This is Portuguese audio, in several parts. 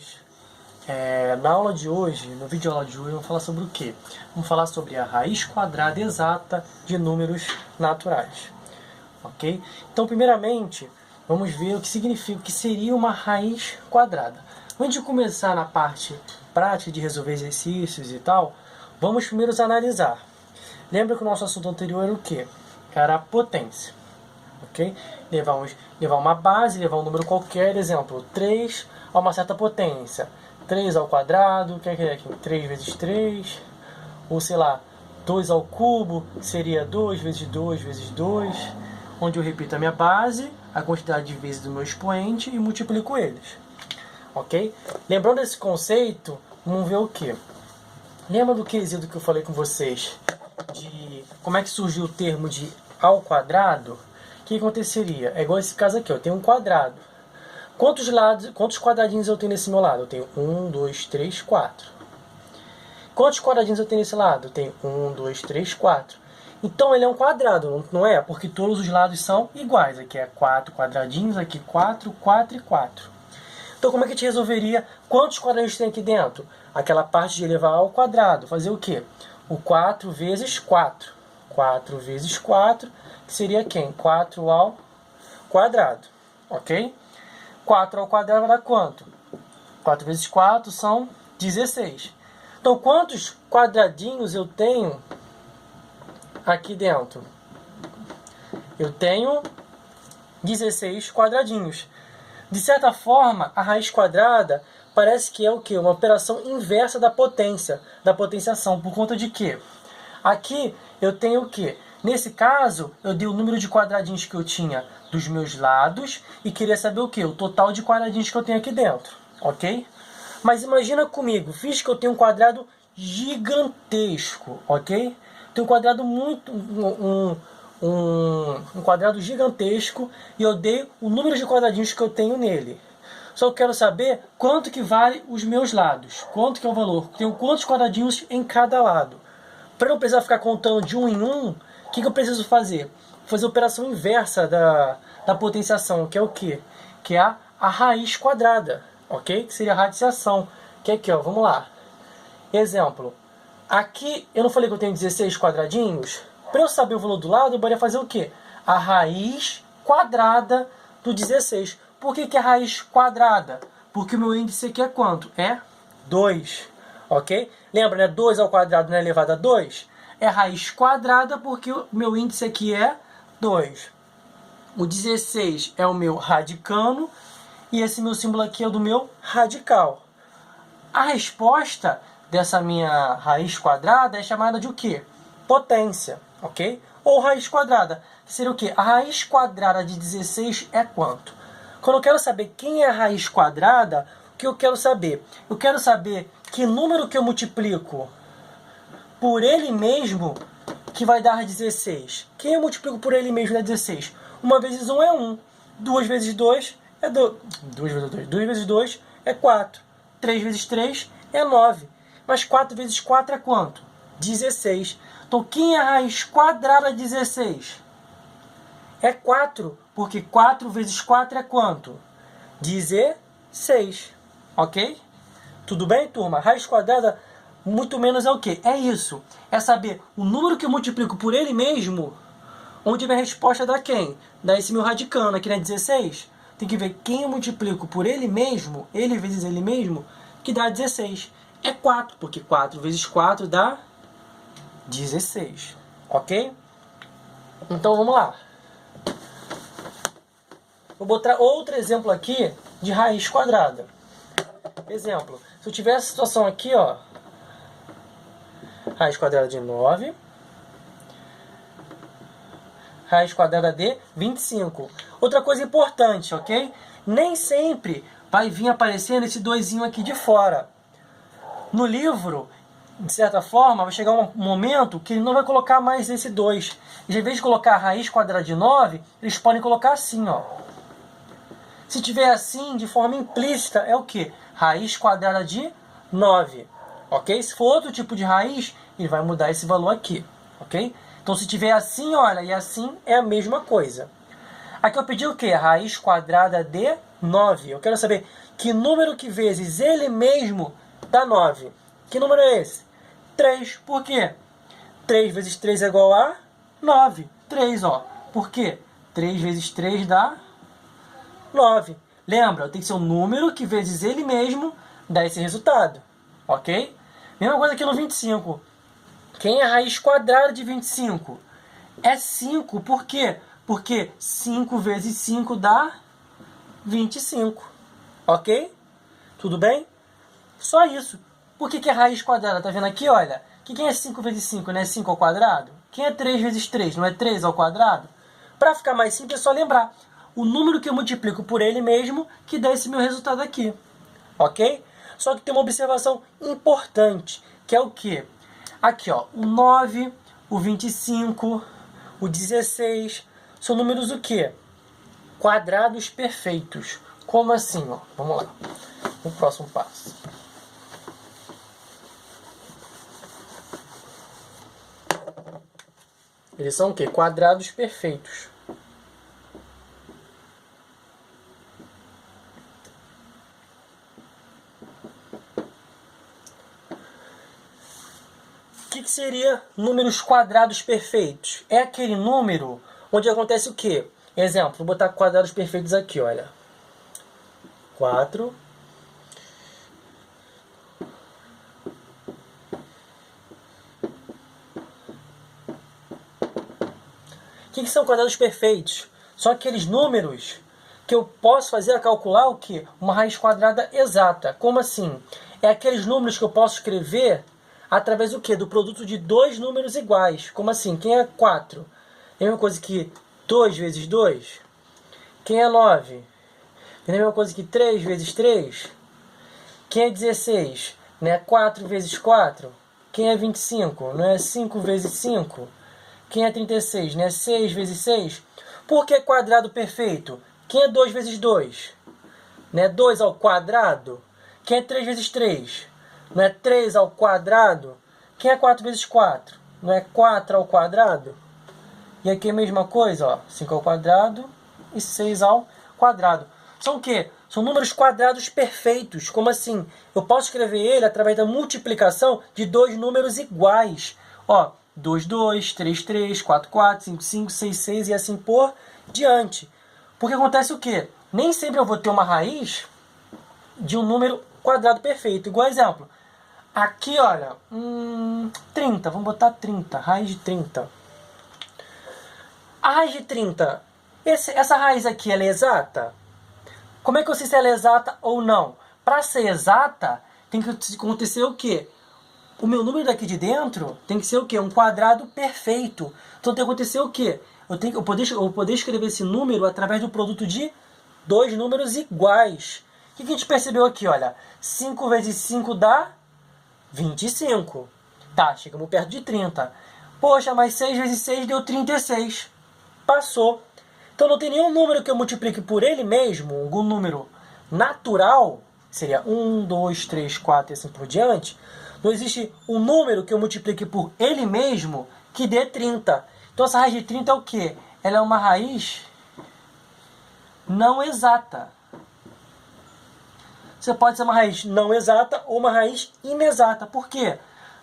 alunos, na aula de hoje, no vídeo aula de hoje, vamos falar sobre o quê? Vamos falar sobre a raiz quadrada exata de números naturais, ok? Então, primeiramente, vamos ver o que significa, o que seria uma raiz quadrada. Antes de começar na parte prática de resolver exercícios e tal, vamos primeiro analisar. Lembra que o nosso assunto anterior era o quê? Era a potência, ok? Levar uma base, levar um número qualquer, exemplo, 3 a uma certa potência. 3 ao quadrado, o que é aqui? 3 vezes 3, ou sei lá, 2 ao cubo, seria 2 vezes 2 vezes 2, onde eu repito a minha base, a quantidade de vezes do meu expoente e multiplico eles. Ok? Lembrando desse conceito, vamos ver o que? Lembra do quesito que eu falei com vocês? De como é que surgiu o termo de ao quadrado? O que aconteceria? É igual esse caso aqui, eu tenho um quadrado. Quantos quadradinhos eu tenho nesse meu lado? Eu tenho 1, 2, 3, 4. Quantos quadradinhos eu tenho nesse lado? Eu tenho 1, 2, 3, 4. Então ele é um quadrado, não é? Porque todos os lados são iguais. Aqui é 4 quadradinhos, aqui 4, 4 e 4. Então como é que a gente resolveria quantos quadradinhos tem aqui dentro? Aquela parte de elevar ao quadrado. Fazer o quê? O 4 vezes 4. 4 vezes 4, que seria quem? 4 ao quadrado. Ok? 4 ao quadrado vai dar quanto? 4 vezes 4 são 16. Então, quantos quadradinhos eu tenho aqui dentro? Eu tenho 16 quadradinhos. De certa forma, a raiz quadrada parece que é o quê? Uma operação inversa da potência, da potenciação. Por conta de quê? Aqui eu tenho o quê? Nesse caso, eu dei o número de quadradinhos que eu tinha dos meus lados e queria saber o quê? O total de quadradinhos que eu tenho aqui dentro, ok? Mas imagina comigo, fiz que eu tenho um quadrado gigantesco, ok? Tenho um quadrado um quadrado gigantesco e eu dei o número de quadradinhos que eu tenho nele. Só que eu quero saber quanto que vale os meus lados, quanto que é o valor, tenho quantos quadradinhos em cada lado. Para não precisar ficar contando de um em um, o que eu preciso fazer? Fazer a operação inversa da potenciação, que é o quê? Que é a raiz quadrada, ok? Que seria a radiciação, que é aqui, ó, vamos lá. Exemplo, aqui eu não falei que eu tenho 16 quadradinhos? Para eu saber o valor do lado, eu poderia fazer o quê? A raiz quadrada do 16. Por que é raiz quadrada? Porque o meu índice aqui é quanto? É 2, ok? Lembra, né? 2 ao quadrado não é elevado a 2? É raiz quadrada porque o meu índice aqui é 2. O 16 é o meu radicano e esse meu símbolo aqui é o do meu radical. A resposta dessa minha raiz quadrada é chamada de o quê? Potência, ok? Ou raiz quadrada, que seria o quê? A raiz quadrada de 16 é quanto? Quando eu quero saber quem é a raiz quadrada, o que eu quero saber? Eu quero saber que número que eu multiplico por ele mesmo que vai dar 16. Quem eu multiplico por ele mesmo dá 16? 1 vezes 1 é 1. 2 vezes 2 é 2. 2 vezes 2 é 4. 3 vezes 3 é 9. Mas 4 vezes 4 é quanto? 16. Então, quem é a raiz quadrada de 16? É 4, porque 4 vezes 4 é quanto? 16. Ok? Tudo bem, turma? Raiz quadrada, muito menos é o quê? É isso. É saber o número que eu multiplico por ele mesmo, onde minha resposta dá quem? Dá esse meu radicano, aqui não é 16? Tem que ver quem eu multiplico por ele mesmo, ele vezes ele mesmo, que dá 16. É 4, porque 4 vezes 4 dá 16. Ok? Então vamos lá. Vou botar outro exemplo aqui de raiz quadrada. Exemplo, se eu tiver essa situação aqui, ó, raiz quadrada de 9, raiz quadrada de 25. Outra coisa importante, ok? Nem sempre vai vir aparecendo esse doisinho aqui de fora. No livro, de certa forma, vai chegar um momento que ele não vai colocar mais esse 2. E em vez de colocar a raiz quadrada de 9, eles podem colocar assim, ó. Se tiver assim, de forma implícita, é o quê? Raiz quadrada de 9. Ok? Se for outro tipo de raiz, ele vai mudar esse valor aqui. Ok? Então, se tiver assim, olha, e assim é a mesma coisa. Aqui eu pedi o quê? Raiz quadrada de 9. Eu quero saber que número que vezes ele mesmo dá 9. Que número é esse? 3. Por quê? 3 vezes 3 é igual a 9. 3, ó. Por quê? 3 vezes 3 dá 9. Lembra, tem que ser um número que vezes ele mesmo dá esse resultado. Ok? Mesma coisa aqui no 25. Quem é a raiz quadrada de 25? É 5. Por quê? Porque 5 vezes 5 dá 25. Ok? Tudo bem? Só isso. Por que é raiz quadrada? Tá vendo aqui, olha? Quem é 5 vezes 5? Não é 5 ao quadrado? Quem é 3 vezes 3? Não é 3 ao quadrado? Para ficar mais simples, é só lembrar. O número que eu multiplico por ele mesmo que dá esse meu resultado aqui. Ok? Só que tem uma observação importante, que é o quê? Aqui, ó, o 9, o 25, o 16, são números o quê? Quadrados perfeitos. Como assim? Ó? Vamos lá. O próximo passo. Eles são o quê? Quadrados perfeitos. O que seria números quadrados perfeitos? É aquele número onde acontece o quê? Exemplo, vou botar quadrados perfeitos aqui, olha. 4. O que são quadrados perfeitos? São aqueles números que eu posso fazer a calcular o quê? Uma raiz quadrada exata. Como assim? É aqueles números que eu posso escrever através do quê? Do produto de dois números iguais. Como assim? Quem é 4? É a mesma coisa que 2 vezes 2? Quem é 9? É a mesma coisa que 3 vezes 3? Quem é 16? Não é 4 vezes 4? Quem é 25? Não é 5 vezes 5? Quem é 36? Não é 6 vezes 6? Por que quadrado perfeito? Quem é 2 vezes 2? Não é 2 ao quadrado? Quem é 3 vezes 3? Não é 3 ao quadrado? Quem é 4 vezes 4? Não é 4 ao quadrado? E aqui é a mesma coisa, ó, 5 ao quadrado e 6 ao quadrado. São o quê? São números quadrados perfeitos. Como assim? Eu posso escrever ele através da multiplicação de dois números iguais. Ó, 2, 2, 3, 3, 4, 4, 5, 5, 6, 6 e assim por diante. Porque acontece o quê? Nem sempre eu vou ter uma raiz de um número quadrado perfeito. Igual exemplo. Aqui, olha, 30. Vamos botar 30. Raiz de 30. A raiz de 30, essa raiz aqui, ela é exata? Como é que eu sei se ela é exata ou não? Para ser exata, tem que acontecer o quê? O meu número daqui de dentro tem que ser o quê? Um quadrado perfeito. Então tem que acontecer o quê? Eu poder escrever esse número através do produto de dois números iguais. O que a gente percebeu aqui? Olha, 5 vezes 5 dá 25. Tá, chegamos perto de 30. Poxa, mas 6 vezes 6 deu 36. Passou. Então não tem nenhum número que eu multiplique por ele mesmo, algum número natural, seria 1, 2, 3, 4 e assim por diante. Não existe um número que eu multiplique por ele mesmo que dê 30. Então essa raiz de 30 é o quê? Ela é uma raiz não exata. Você pode ser uma raiz não exata ou uma raiz inexata. Por quê?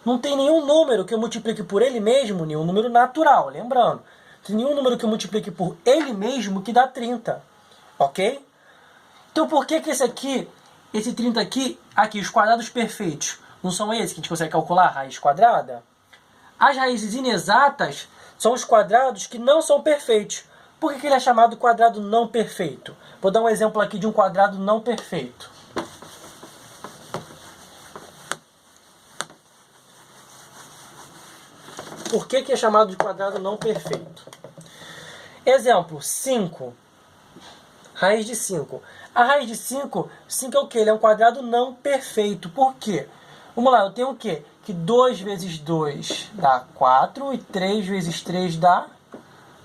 Não tem nenhum número que eu multiplique por ele mesmo, nenhum número natural, lembrando. Não tem nenhum número que eu multiplique por ele mesmo que dá 30. Ok? Então por que esse 30 aqui, os quadrados perfeitos, não são esses que a gente consegue calcular a raiz quadrada? As raízes inexatas são os quadrados que não são perfeitos. Por que ele é chamado quadrado não perfeito? Vou dar um exemplo aqui de um quadrado não perfeito. Por que é chamado de quadrado não perfeito? Exemplo, 5. Raiz de 5. A raiz de 5 é o quê? Ele é um quadrado não perfeito. Por quê? Vamos lá, eu tenho o quê? Que 2 vezes 2 dá 4 e 3 vezes 3 dá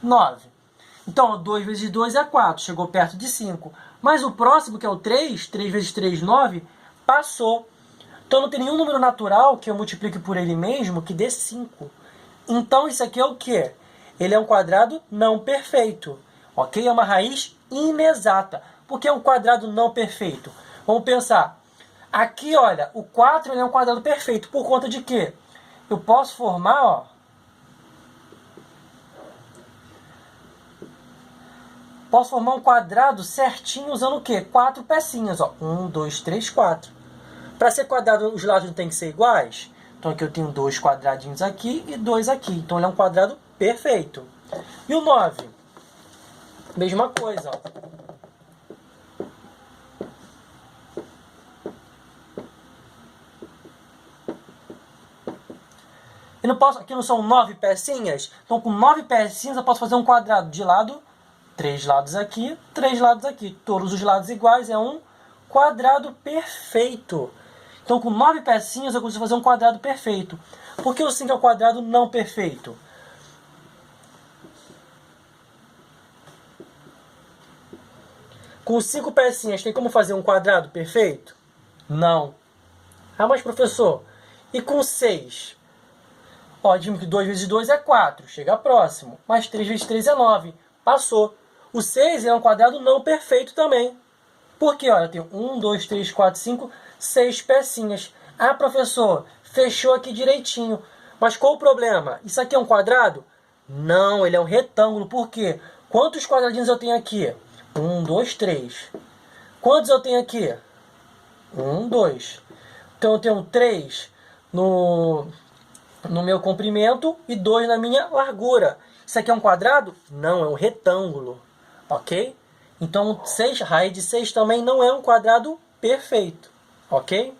9. Então, 2 vezes 2 é 4, chegou perto de 5. Mas o próximo, que é o 3 vezes 3, 9, passou. Então, não tem nenhum número natural que eu multiplique por ele mesmo que dê 5. Então, isso aqui é o quê? Ele é um quadrado não perfeito. Ok? É uma raiz inexata. Por que é um quadrado não perfeito? Vamos pensar. Aqui, olha, o 4 ele é um quadrado perfeito. Por conta de quê? Eu posso formar, ó, posso formar um quadrado certinho usando o quê? 4 pecinhas, ó. 1, 2, 3, 4. Para ser quadrado, os lados não tem que ser iguais. Então aqui eu tenho 2 quadradinhos aqui e 2 aqui. Então ele é um quadrado perfeito. E o 9? Mesma coisa, ó. Eu não posso, aqui não são 9 pecinhas? Então com 9 pecinhas eu posso fazer um quadrado de lado, 3 lados aqui, 3 lados aqui. Todos os lados iguais, é um quadrado perfeito. Então com 9 pecinhas eu consigo fazer um quadrado perfeito. Por que o 5 é um quadrado não perfeito? Com 5 pecinhas tem como fazer um quadrado perfeito? Não. Ah, mas professor, e com 6? Ó, dizemos que 2 vezes 2 é 4, chega próximo. Mas 3 vezes 3 é 9, passou. O 6 é um quadrado não perfeito também. Por quê? Olha, eu tenho 1, 2, 3, 4, 5, 6 pecinhas. Ah, professor, fechou aqui direitinho. Mas qual o problema? Isso aqui é um quadrado? Não, ele é um retângulo. Por quê? Quantos quadradinhos eu tenho aqui? 1, 2, 3. Quantos eu tenho aqui? 1, 2. Então eu tenho 3 no meu comprimento e 2 na minha largura. Isso aqui é um quadrado? Não, é um retângulo. Ok? Então, raiz de 6 também não é um quadrado perfeito. Ok?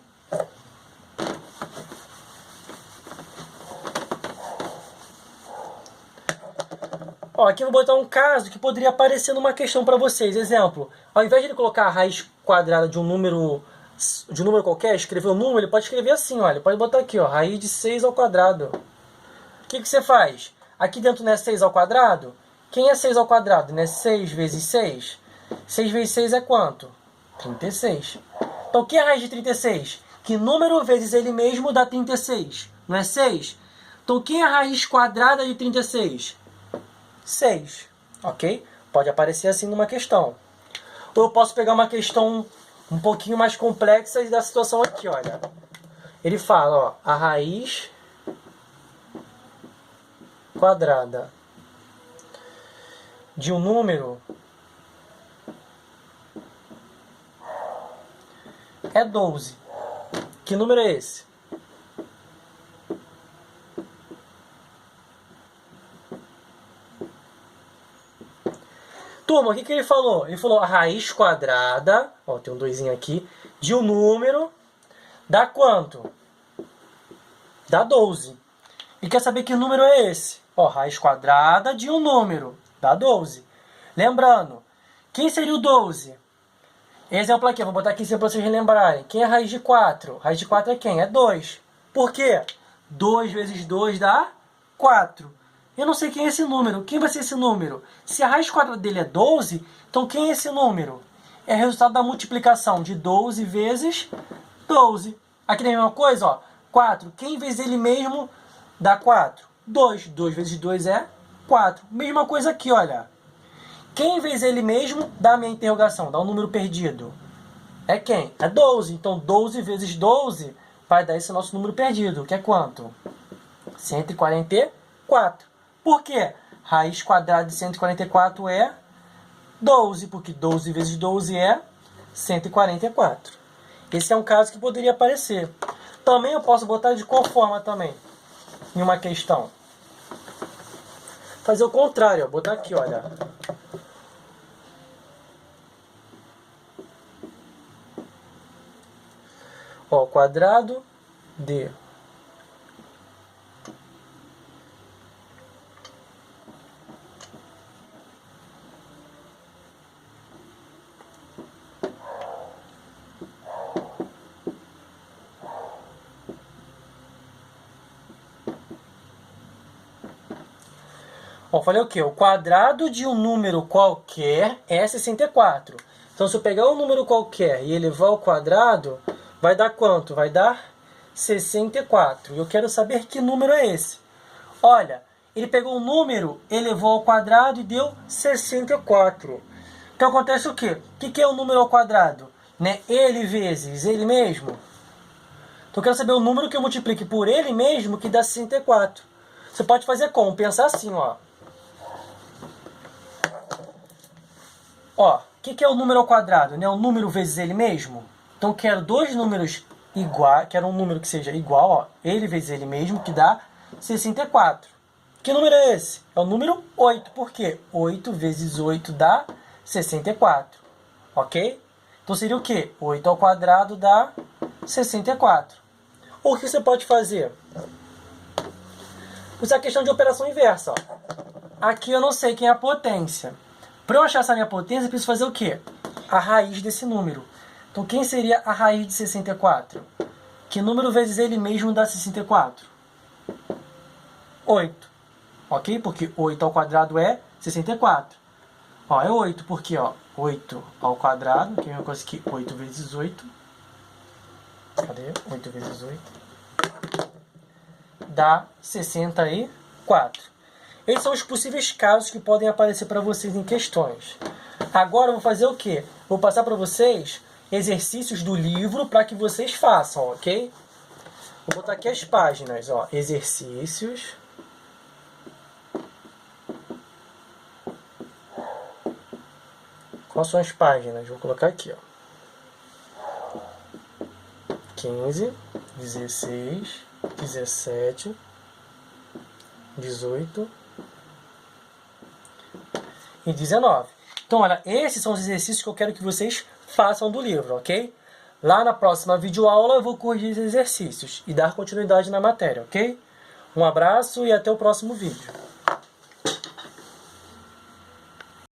Ó, aqui eu vou botar um caso que poderia aparecer numa questão para vocês. Exemplo, ao invés de ele colocar a raiz quadrada de um número qualquer, escrever o número, ele pode escrever assim, olha. Pode botar aqui, ó, raiz de 6 ao quadrado. O que você faz? Aqui dentro não é 6 ao quadrado? Quem é 6 ao quadrado? Não é 6 vezes 6? 6 vezes 6 é quanto? 36. Então, o que é a raiz de 36? Que número vezes ele mesmo dá 36? Não é 6? Então, o que é a raiz quadrada de 36? 6. Ok? Pode aparecer assim numa questão. Ou eu posso pegar uma questão um pouquinho mais complexa da situação aqui, olha. Ele fala, ó, a raiz quadrada de um número é 12. Que número é esse? Turma, o que ele falou? Ele falou a raiz quadrada, ó, tem um 2 aqui, de um número, dá quanto? Dá 12. E quer saber que número é esse? Ó, raiz quadrada de um número, dá 12. Lembrando, quem seria o 12? Exemplo aqui, eu vou botar aqui para vocês relembrarem. Quem é a raiz de 4? Raiz de 4 é quem? É 2. Por quê? 2 vezes 2 dá 4. Eu não sei quem é esse número. Quem vai ser esse número? Se a raiz quadrada dele é 12, então quem é esse número? É o resultado da multiplicação de 12 vezes 12. Aqui tem a mesma coisa, ó. 4. Quem vezes ele mesmo dá 4? 2. 2 vezes 2 é 4. Mesma coisa aqui, olha. Quem vezes ele mesmo dá a minha interrogação, dá um número perdido? É quem? É 12. Então 12 vezes 12 vai dar esse nosso número perdido, que é quanto? 144. Por quê? Raiz quadrada de 144 é 12, porque 12 vezes 12 é 144. Esse é um caso que poderia aparecer. Também eu posso botar de qual forma também? Em uma questão. Fazer o contrário, ó. Botar aqui, olha. Ó, quadrado de Ó, falei o quê? O quadrado de um número qualquer é 64. Então, se eu pegar um número qualquer e elevar ao quadrado, vai dar quanto? Vai dar 64. E eu quero saber que número é esse. Olha, ele pegou um número, elevou ao quadrado e deu 64. Então, acontece o quê? O que é um número ao quadrado? né? Ele vezes ele mesmo. Então eu quero saber o número que eu multiplique por ele mesmo que dá 64. Você pode fazer como? Pensar assim, ó. Ó, o que é o número ao quadrado? Né? O número vezes ele mesmo. Então eu quero dois números iguais, quero um número que seja igual, ó, ele vezes ele mesmo, que dá 64. Que número é esse? É o número 8. Por quê? 8 vezes 8 dá 64. Ok? Então seria o quê? 8 ao quadrado dá 64. Ou o que você pode fazer? Usar a questão de operação inversa. Ó. Aqui eu não sei quem é a potência. Para eu achar essa minha potência, eu preciso fazer o quê? A raiz desse número. Então quem seria a raiz de 64? Que número vezes ele mesmo dá 64? 8. Ok? Porque 8 ao quadrado é 64. Ó, é 8, porque ó, 8 ao quadrado, que é a mesma coisa que 8 vezes 8. Cadê? 8 vezes 8. Dá 64. Esses são os possíveis casos que podem aparecer para vocês em questões. Agora eu vou fazer o quê? Vou passar para vocês exercícios do livro para que vocês façam, ok? Vou botar aqui as páginas, ó, exercícios. Quais são as páginas? Vou colocar aqui, ó. 15, 16, 17, 18 e 19. Então, olha, esses são os exercícios que eu quero que vocês façam do livro, ok? Lá na próxima videoaula eu vou corrigir esses exercícios e dar continuidade na matéria, ok? Um abraço e até o próximo vídeo.